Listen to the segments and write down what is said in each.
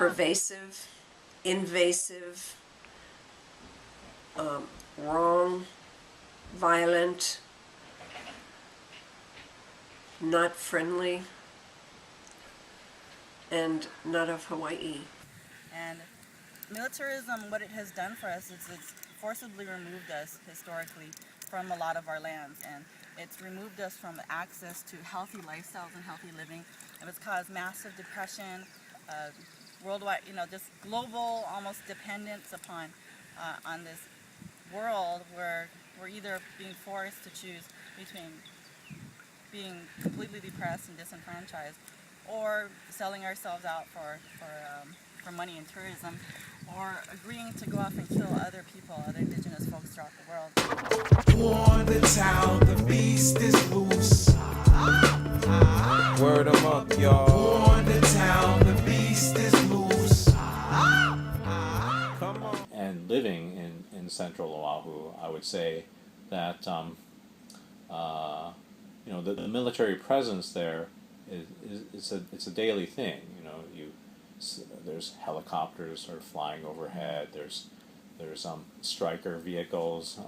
pervasive, invasive, wrong, violent, not friendly, and not of Hawaii. And militarism, what it has done for us is it's forcibly removed us historically from a lot of our lands, and it's removed us from access to healthy lifestyles and healthy living. And it's caused massive depression, worldwide, just global almost dependence upon on this world where we're either being forced to choose between being completely depressed and disenfranchised, or selling ourselves out for money and tourism, or agreeing to go off and kill other people, other indigenous folks throughout the world. War the town, the beast is loose. Word 'em up, y'all. War the town, the beast is loose. Come on. And living in central Oahu, I would say that the military presence there is it's a daily thing. There's helicopters sort of flying overhead. There's Stryker vehicles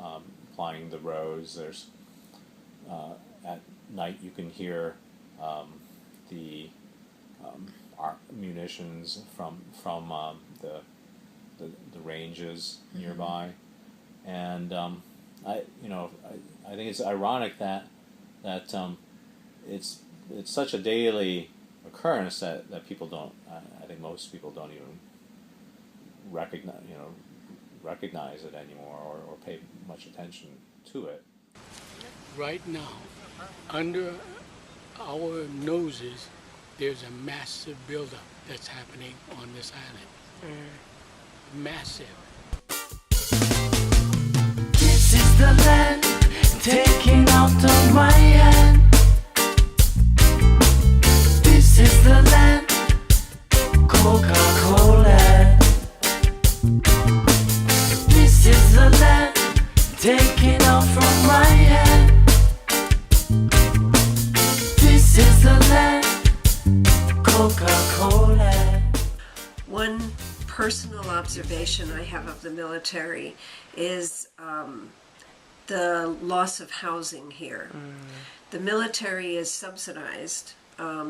plying the roads. There's at night you can hear the munitions from the ranges nearby, and I think it's ironic that it's such a daily occurrence that people don't. I think most people don't even recognize it anymore or pay much attention to it. Right now, under our noses, there's a massive buildup that's happening on this island. Massive. This is the land taking out of my hand. This is the land, Coca-Cola. This is the land taking out from my hand. This is the land, Coca-Cola. One personal observation I have of the military is the loss of housing here. The military is subsidized,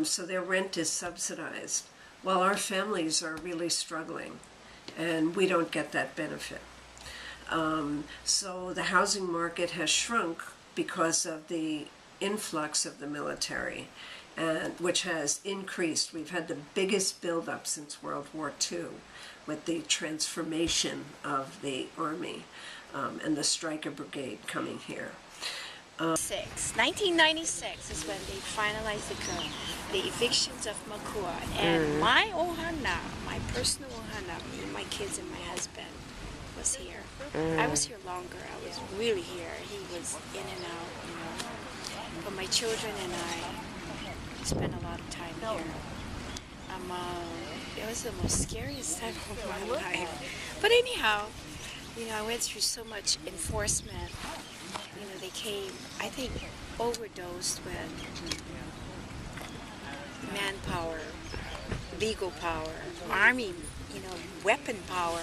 so their rent is subsidized, while our families are really struggling, and we don't get that benefit. So the housing market has shrunk because of the influx of the military, and which has increased. We've had the biggest buildup since World War II with the transformation of the Army and the Stryker Brigade coming here. 1996 is when they finalized the evictions of Makua, and my ohana, my personal ohana, me, my kids, and my husband was here. I was here longer. I was really here. He was in and out, But my children and I spent a lot of time here. It was the most scariest time of my life. But anyhow, I went through so much enforcement. They came, I think, overdosed with manpower, legal power, army, weapon power.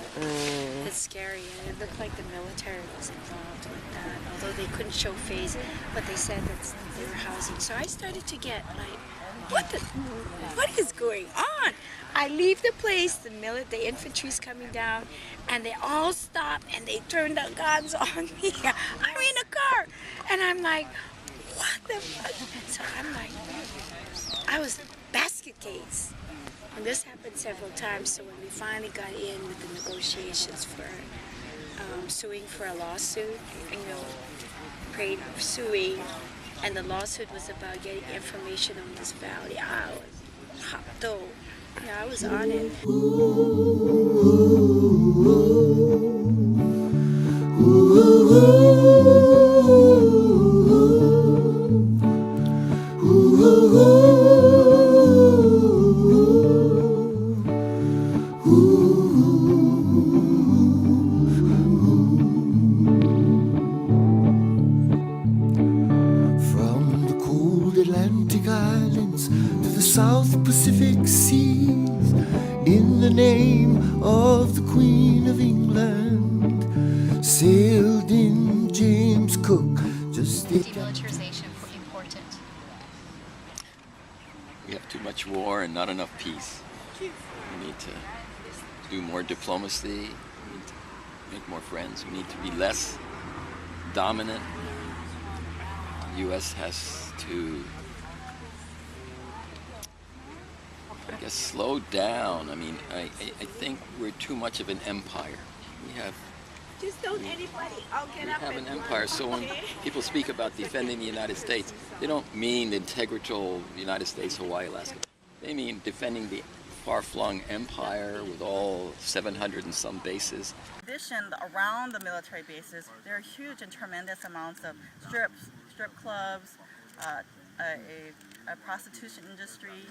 It's scary, and it looked like the military was involved with that, although they couldn't show face, but they said that they were housing. So I started to get like, what is going on? I leave the place, the infantry's coming down, and they all stop and they turn their guns on me. I'm in a car, and I'm like, what the fuck? So I'm like, I was basket case. And this happened several times, so when we finally got in with the negotiations for suing for a lawsuit, suing, and the lawsuit was about getting information on this valley. I was hopped over. I was on it. From the cold Atlantic islands to the South Pacific Pacific seas in the name of the Queen of England. Sailed in James Cook. Just Demilitarization important. We have too much war and not enough peace. We need to do more diplomacy. We need to make more friends. We need to be less dominant. The U.S. has to, I guess, slow down. I mean, I think we're too much of an empire. We have an empire, so when people speak about defending the United States, they don't mean the integral United States, Hawaii, Alaska. They mean defending the far-flung empire with all 700 and some bases. In addition, around the military bases, there are huge and tremendous amounts of strip clubs, a prostitution industry,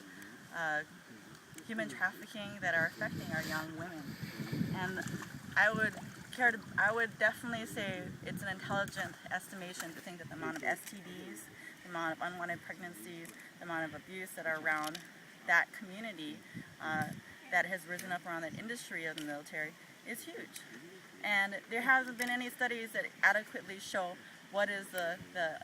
human trafficking that are affecting our young women. And I would definitely say it's an intelligent estimation to think that the amount of STDs, the amount of unwanted pregnancies, the amount of abuse that are around that community that has risen up around that industry of the military is huge. And there hasn't been any studies that adequately show what is the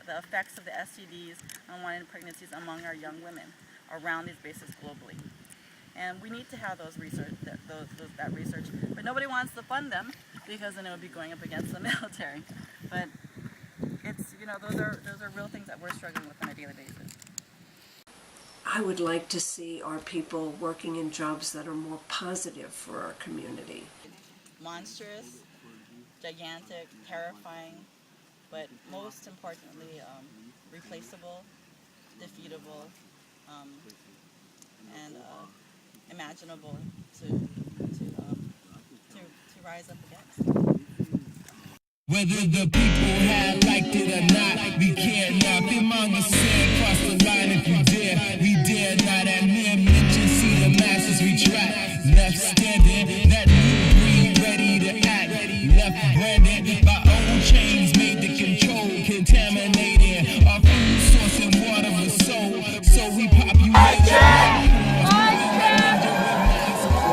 effects of the STDs, unwanted pregnancies among our young women around these bases globally. And we need to have that research, but nobody wants to fund them because then it would be going up against the military. But it's, those are real things that we're struggling with on a daily basis. I would like to see our people working in jobs that are more positive for our community. Monstrous, gigantic, terrifying, but most importantly, replaceable, defeatable, and imaginable to rise up against. Whether the people have liked it or not, we care not. Them mongers said, cross the line if you dare. We dare not at mere mention, see the masses retract. Left standing, that new breed ready to act. Left branded by old chains made to control, contaminating our food source and water for soul. So we populate.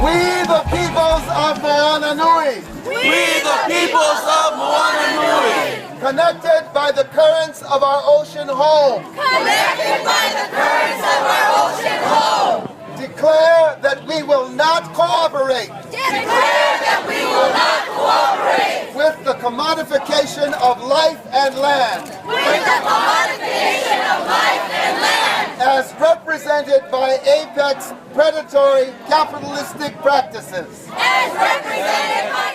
We the peoples of Moana Nui. We the peoples of Moana Nui. Connected by the currents of our ocean home. Connected by the currents of our ocean home. Declare that we will not cooperate. Declare that we will not cooperate with the commodification of life and land. with the commodification of life and land As represented by apex predatory capitalistic practices. as represented by